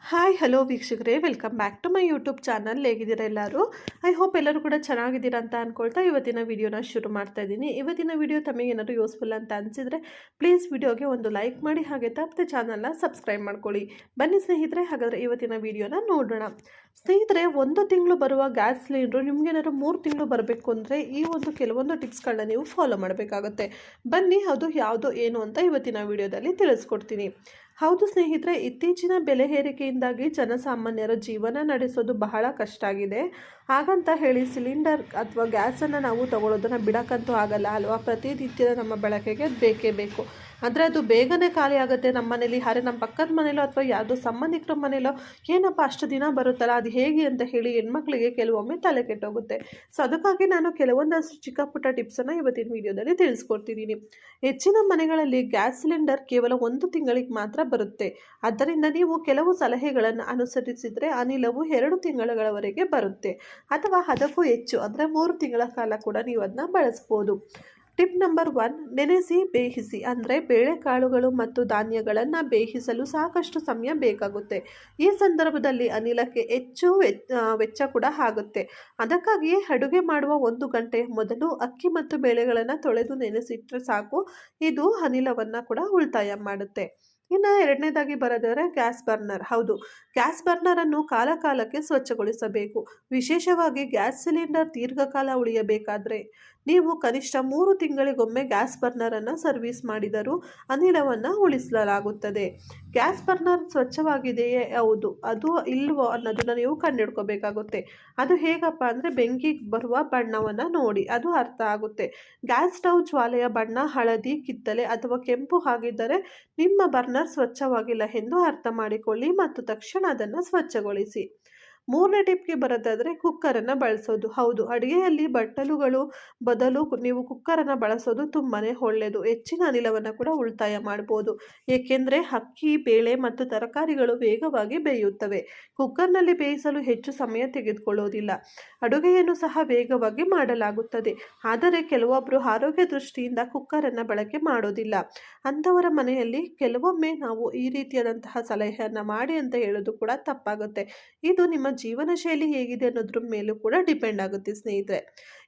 Hi hello ವೀಕ್ಷಕರೇ, welcome back to my YouTube channel. ಹೇಗಿದ್ದೀರಾ ಎಲ್ಲರೂ? ಐ ಹೋಪ್ ಎಲ್ಲರೂ ಕೂಡ ಚೆನ್ನಾಗಿದ್ದೀರಾ ಅಂತ ಅಂದ್ಕೊಳ್ತಾ ಇವತ್ತಿನ ವಿಡಿಯೋನ ಶುರು ಮಾಡ್ತಾ ಇದ್ದೀನಿ. ಇವತ್ತಿನ ವಿಡಿಯೋ ತಮಗೆ ಏನಾದರೂ ಯೂಸ್ಫುಲ್ ಅಂತ ಅನಿಸಿದರೆ ಪ್ಲೀಸ್ ವಿಡಿಯೋಗೆ ಒಂದು ಲೈಕ್ ಮಾಡಿ, ಹಾಗೆ ತಪ್ಪದೆ ಚಾನಲ್ನ ಸಬ್ಸ್ಕ್ರೈಬ್ ಮಾಡ್ಕೊಳ್ಳಿ. ಬನ್ನಿ ಸ್ನೇಹಿತರೆ, ಹಾಗಾದರೆ ಇವತ್ತಿನ ವಿಡಿಯೋನ ನೋಡೋಣ. ಸ್ನೇಹಿತರೆ, 1 ತಿಂಗಳು ಬರುವ ಗ್ಯಾಸ್ ಸಿಲಿಂಡ್ರು ನಿಮಗೇನಾದ್ರು 3 ತಿಂಗಳು ಬರಬೇಕು ಅಂದರೆ ಈ ಒಂದು ಕೆಲವೊಂದು ಟಿಪ್ಸ್ಗಳನ್ನ ನೀವು ಫಾಲೋ ಮಾಡಬೇಕಾಗುತ್ತೆ. ಬನ್ನಿ ಅದು ಯಾವುದು ಏನು ಅಂತ ಇವತ್ತಿನ ವಿಡಿಯೋದಲ್ಲಿ ತಿಳಿಸ್ಕೊಡ್ತೀನಿ. ಹೌದು ಸ್ನೇಹಿತರೆ, ಇತ್ತೀಚಿನ ಬೆಲೆ ಏರಿಕೆಯಿಂದಾಗಿ ಜನಸಾಮಾನ್ಯರ ಜೀವನ ನಡೆಸೋದು ಬಹಳ ಕಷ್ಟ ಆಗಿದೆ. ಹಾಗಂತ ಹೇಳಿ ಸಿಲಿಂಡರ್ ಅಥವಾ ಗ್ಯಾಸನ್ನು ನಾವು ತಗೊಳ್ಳೋದನ್ನು ಬಿಡೋಕ್ಕಂತೂ ಆಗಲ್ಲ ಅಲ್ವಾ? ಪ್ರತಿನಿತ್ಯದ ನಮ್ಮ ಬಳಕೆಗೆ ಬೇಕೇ ಬೇಕು. ಅಂದರೆ ಅದು ಬೇಗನೆ ಖಾಲಿ ಆಗುತ್ತೆ ನಮ್ಮ ಮನೇಲಿ. ಹಾರೆ ನಮ್ಮ ಪಕ್ಕದ ಮನೇಲೋ ಅಥವಾ ಯಾವುದೋ ಸಂಬಂಧಿಕರ ಮನೇಲೋ ಏನಪ್ಪ ಅಷ್ಟು ದಿನ ಬರುತ್ತಲ್ಲ, ಅದು ಹೇಗೆ ಅಂತ ಹೇಳಿ ಹೆಣ್ಮಕ್ಳಿಗೆ ಕೆಲವೊಮ್ಮೆ ತಲೆ ಕೆಟ್ಟೋಗುತ್ತೆ. ಸೊ ಅದಕ್ಕಾಗಿ ನಾನು ಕೆಲವೊಂದಷ್ಟು ಚಿಕ್ಕ ಪುಟ್ಟ ಟಿಪ್ಸನ್ನು ಇವತ್ತಿನ ವಿಡಿಯೋದಲ್ಲಿ ತಿಳಿಸ್ಕೊಡ್ತಿದ್ದೀನಿ. ಹೆಚ್ಚಿನ ಮನೆಗಳಲ್ಲಿ ಗ್ಯಾಸ್ ಸಿಲಿಂಡರ್ ಕೇವಲ 1 ತಿಂಗಳಿಗೆ ಮಾತ್ರ ಬರುತ್ತೆ. ಆದ್ದರಿಂದ ನೀವು ಕೆಲವು ಸಲಹೆಗಳನ್ನು ಅನುಸರಿಸಿದರೆ ಅನಿಲವು 2 ತಿಂಗಳವರೆಗೆ ಬರುತ್ತೆ, ಅಥವಾ ಅದಕ್ಕೂ ಹೆಚ್ಚು ಅಂದರೆ 3 ತಿಂಗಳ ಕಾಲ ಕೂಡ ನೀವು ಅದನ್ನ ಬಳಸ್ಬೋದು. ಟಿಪ್ ನಂಬರ್ 1, ನೆನೆಸಿ ಬೇಯಿಸಿ. ಅಂದರೆ ಬೇಳೆಕಾಳುಗಳು ಮತ್ತು ಧಾನ್ಯಗಳನ್ನು ಬೇಯಿಸಲು ಸಾಕಷ್ಟು ಸಮಯ ಬೇಕಾಗುತ್ತೆ. ಈ ಸಂದರ್ಭದಲ್ಲಿ ಅನಿಲಕ್ಕೆ ಹೆಚ್ಚು ವೆಚ್ಚ ಕೂಡ ಆಗುತ್ತೆ. ಅದಕ್ಕಾಗಿಯೇ ಅಡುಗೆ ಮಾಡುವ 1 ಗಂಟೆ ಮೊದಲು ಅಕ್ಕಿ ಮತ್ತು ಬೇಳೆಗಳನ್ನು ತೊಳೆದು ನೆನೆಸಿಟ್ಟರೆ ಸಾಕು. ಇದು ಅನಿಲವನ್ನು ಕೂಡ ಉಳಿತಾಯ ಮಾಡುತ್ತೆ. ಇನ್ನು ಎರಡನೇದಾಗಿ ಬರೋದಾದರೆ ಗ್ಯಾಸ್ ಬರ್ನರ್. ಹೌದು, ಗ್ಯಾಸ್ ಬರ್ನರನ್ನು ಕಾಲಕಾಲಕ್ಕೆ ಸ್ವಚ್ಛಗೊಳಿಸಬೇಕು. ವಿಶೇಷವಾಗಿ ಗ್ಯಾಸ್ ಸಿಲಿಂಡರ್ ದೀರ್ಘಕಾಲ ಉಳಿಯಬೇಕಾದ್ರೆ ನೀವು ಕನಿಷ್ಠ 3 ತಿಂಗಳಿಗೊಮ್ಮೆ ಗ್ಯಾಸ್ ಬರ್ನರನ್ನು ಸರ್ವಿಸ್ ಮಾಡಿದರೂ ಅನಿಲವನ್ನು ಉಳಿಸಲಾಗುತ್ತದೆ. ಗ್ಯಾಸ್ ಬರ್ನರ್ ಸ್ವಚ್ಛವಾಗಿದೆಯೇ ಹೌದು ಅದು ಇಲ್ವೋ ಅನ್ನೋದನ್ನು ನೀವು ಕಂಡುಹಿಡ್ಕೋಬೇಕಾಗುತ್ತೆ. ಅದು ಹೇಗಪ್ಪ ಅಂದರೆ ಬೆಂಕಿ ಬರುವ ಬಣ್ಣವನ್ನು ನೋಡಿ ಅದು ಅರ್ಥ ಆಗುತ್ತೆ. ಗ್ಯಾಸ್ ಸ್ಟವ್ ಜ್ವಾಲೆಯ ಬಣ್ಣ ಹಳದಿ, ಕಿತ್ತಲೆ ಅಥವಾ ಕೆಂಪು ಆಗಿದ್ದರೆ ನಿಮ್ಮ ಬರ್ನರ್ ಸ್ವಚ್ಛವಾಗಿಲ್ಲ ಎಂದು ಅರ್ಥ ಮಾಡಿಕೊಳ್ಳಿ ಮತ್ತು ತಕ್ಷಣ ಅದನ್ನು ಸ್ವಚ್ಛಗೊಳಿಸಿ. 3ನೇ ಟಿಪ್ಗೆ ಬರೋದಾದರೆ ಕುಕ್ಕರನ್ನು ಬಳಸೋದು. ಹೌದು, ಅಡುಗೆಯಲ್ಲಿ ಬಟ್ಟಲುಗಳು ಬದಲು ನೀವು ಕುಕ್ಕರನ್ನು ಬಳಸೋದು ತುಂಬಾ ಒಳ್ಳೆಯದು. ಹೆಚ್ಚಿನ ಅನಿಲವನ್ನು ಕೂಡ ಉಳಿತಾಯ ಮಾಡ್ಬೋದು. ಏಕೆಂದರೆ ಅಕ್ಕಿ, ಬೇಳೆ ಮತ್ತು ತರಕಾರಿಗಳು ವೇಗವಾಗಿ ಬೇಯುತ್ತವೆ. ಕುಕ್ಕರ್ನಲ್ಲಿ ಬೇಯಿಸಲು ಹೆಚ್ಚು ಸಮಯ ತೆಗೆದುಕೊಳ್ಳೋದಿಲ್ಲ. ಅಡುಗೆಯನ್ನು ಸಹ ವೇಗವಾಗಿ ಮಾಡಲಾಗುತ್ತದೆ. ಆದರೆ ಕೆಲವೊಬ್ಬರು ಆರೋಗ್ಯ ದೃಷ್ಟಿಯಿಂದ ಕುಕ್ಕರನ್ನು ಬಳಕೆ ಮಾಡೋದಿಲ್ಲ. ಅಂಥವರ ಮನೆಯಲ್ಲಿ ಕೆಲವೊಮ್ಮೆ ನಾವು ಈ ರೀತಿಯಾದಂತಹ ಸಲಹೆಯನ್ನು ಮಾಡಿ ಅಂತ ಹೇಳೋದು ಕೂಡ ತಪ್ಪಾಗುತ್ತೆ. ಇದು ನಿಮ್ಮ ಜೀವನ ಶೈಲಿ ಹೇಗಿದೆ ಅನ್ನೋದ್ರ ಮೇಲೂ ಕೂಡ ಡಿಪೆಂಡ್ ಆಗುತ್ತೆ ಸ್ನೇಹಿತರೆ.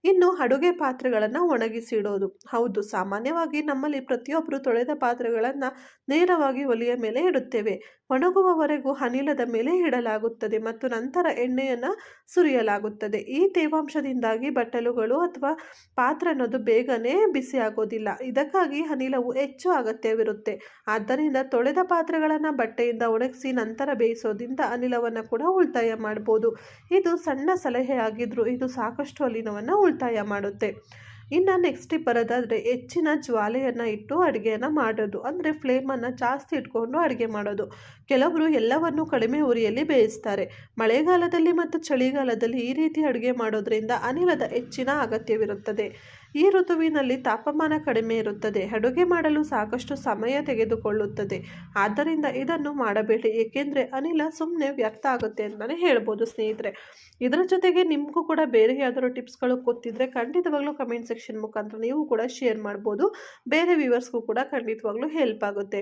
ಇನ್ನು ಅಡುಗೆ ಪಾತ್ರೆಗಳನ್ನು ಒಣಗಿಸಿಡೋದು. ಹೌದು, ಸಾಮಾನ್ಯವಾಗಿ ನಮ್ಮಲ್ಲಿ ಪ್ರತಿಯೊಬ್ಬರು ತೊಳೆದ ಪಾತ್ರೆಗಳನ್ನು ನೇರವಾಗಿ ಒಲೆಯ ಮೇಲೆ ಇಡುತ್ತೇವೆ. ಒಣಗುವವರೆಗೂ ಅನಿಲದ ಮೇಲೆ ಇಡಲಾಗುತ್ತದೆ ಮತ್ತು ನಂತರ ಎಣ್ಣೆಯನ್ನು ಸುರಿಯಲಾಗುತ್ತದೆ. ಈ ತೇವಾಂಶದಿಂದಾಗಿ ಬಟ್ಟಲುಗಳು ಅಥವಾ ಪಾತ್ರೆ ಅನ್ನೋದು ಬೇಗನೆ ಬಿಸಿ ಆಗೋದಿಲ್ಲ. ಇದಕ್ಕಾಗಿ ಅನಿಲವು ಹೆಚ್ಚು ಅಗತ್ಯವಿರುತ್ತೆ. ಆದ್ದರಿಂದ ತೊಳೆದ ಪಾತ್ರೆಗಳನ್ನು ಬಟ್ಟೆಯಿಂದ ಒಣಗಿಸಿ ನಂತರ ಬೇಯಿಸೋದ್ರಿಂದ ಅನಿಲವನ್ನು ಕೂಡ ಉಳಿತಾಯ ಮಾಡ್ಬೋದು. ಇದು ಸಣ್ಣ ಸಲಹೆ ಆಗಿದ್ರೂ ಇದು ಸಾಕಷ್ಟು ಅನಿಲವನ್ನು ಉಳಿತಾಯ ಮಾಡುತ್ತೆ. ಇನ್ನು ನೆಕ್ಸ್ಟ್ ಟಿಪ್ ಬರೋದಾದರೆ ಹೆಚ್ಚಿನ ಜ್ವಾಲೆಯನ್ನು ಇಟ್ಟು ಅಡುಗೆಯನ್ನು ಮಾಡೋದು. ಅಂದರೆ ಫ್ಲೇಮನ್ನು ಜಾಸ್ತಿ ಇಟ್ಕೊಂಡು ಅಡುಗೆ ಮಾಡೋದು. ಕೆಲವರು ಎಲ್ಲವನ್ನು ಕಡಿಮೆ ಉರಿಯಲ್ಲಿ ಬೇಯಿಸ್ತಾರೆ. ಮಳೆಗಾಲದಲ್ಲಿ ಮತ್ತು ಚಳಿಗಾಲದಲ್ಲಿ ಈ ರೀತಿ ಅಡುಗೆ ಮಾಡೋದ್ರಿಂದ ಅನಿಲದ ಹೆಚ್ಚಿನ ಅಗತ್ಯವಿರುತ್ತದೆ. ಈ ಋತುವಿನಲ್ಲಿ ತಾಪಮಾನ ಕಡಿಮೆ ಇರುತ್ತದೆ. ಅಡುಗೆ ಮಾಡಲು ಸಾಕಷ್ಟು ಸಮಯ ತೆಗೆದುಕೊಳ್ಳುತ್ತದೆ. ಆದ್ದರಿಂದ ಇದನ್ನು ಮಾಡಬೇಡಿ, ಏಕೆಂದರೆ ಅನಿಲ ಸುಮ್ಮನೆ ವ್ಯರ್ಥ ಆಗುತ್ತೆ ಅಂತಲೇ ಹೇಳ್ಬೋದು ಸ್ನೇಹಿತರೆ. ಇದರ ಜೊತೆಗೆ ನಿಮಗೂ ಕೂಡ ಬೇರೆ ಯಾವ್ದಾದ್ರು ಟಿಪ್ಸ್ಗಳು ಗೊತ್ತಿದ್ದರೆ ಖಂಡಿತವಾಗ್ಲೂ ಕಮೆಂಟ್ ಸೆಕ್ಷನ್ ಮುಖಾಂತರ ನೀವು ಕೂಡ ಶೇರ್ ಮಾಡ್ಬೋದು. ಬೇರೆ ವ್ಯೂವರ್ಸ್ಗೂ ಕೂಡ ಖಂಡಿತವಾಗ್ಲೂ ಹೆಲ್ಪ್ ಆಗುತ್ತೆ.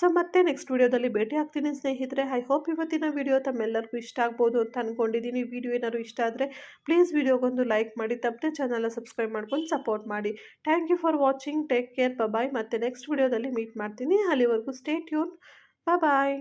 ಸೊ ಮತ್ತೆ ನೆಕ್ಸ್ಟ್ ವಿಡಿಯೋದಲ್ಲಿ ಭೇಟಿ ಆಗ್ತೀನಿ ಸ್ನೇಹಿತರೆ. ಐ ಹೋಪ್ ಇವತ್ತಿನ ವಿಡಿಯೋ ತಮ್ಮೆಲ್ಲರಿಗೂ ಇಷ್ಟ ಆಗ್ಬೋದು ಅಂತ ಅಂದ್ಕೊಂಡಿದ್ದೀನಿ. ವಿಡಿಯೋ ಏನಾದ್ರು ಇಷ್ಟ ಆದರೆ ಪ್ಲೀಸ್ ವಿಡಿಯೋಗೊಂದು ಲೈಕ್ ಮಾಡಿ, ತಪ್ಪದೆ ಚಾನಲ್ನ ಸಬ್ಸ್ಕ್ರೈಬ್ ಮಾಡ್ಕೊಂಡು ಸಪೋರ್ಟ್ ಮಾಡಿ. Thank you for watching. Take care. Bye. ಮತ್ತೆ ನೆಕ್ಸ್ಟ್ ವಿಡಿಯೋದಲ್ಲಿ ಮೀಟ್ ಮಾಡ್ತೀನಿ. ಅಲ್ಲಿವರೆಗೂ ಸ್ಟೇ ಟ್ಯೂನ್. ಬಾಯ್.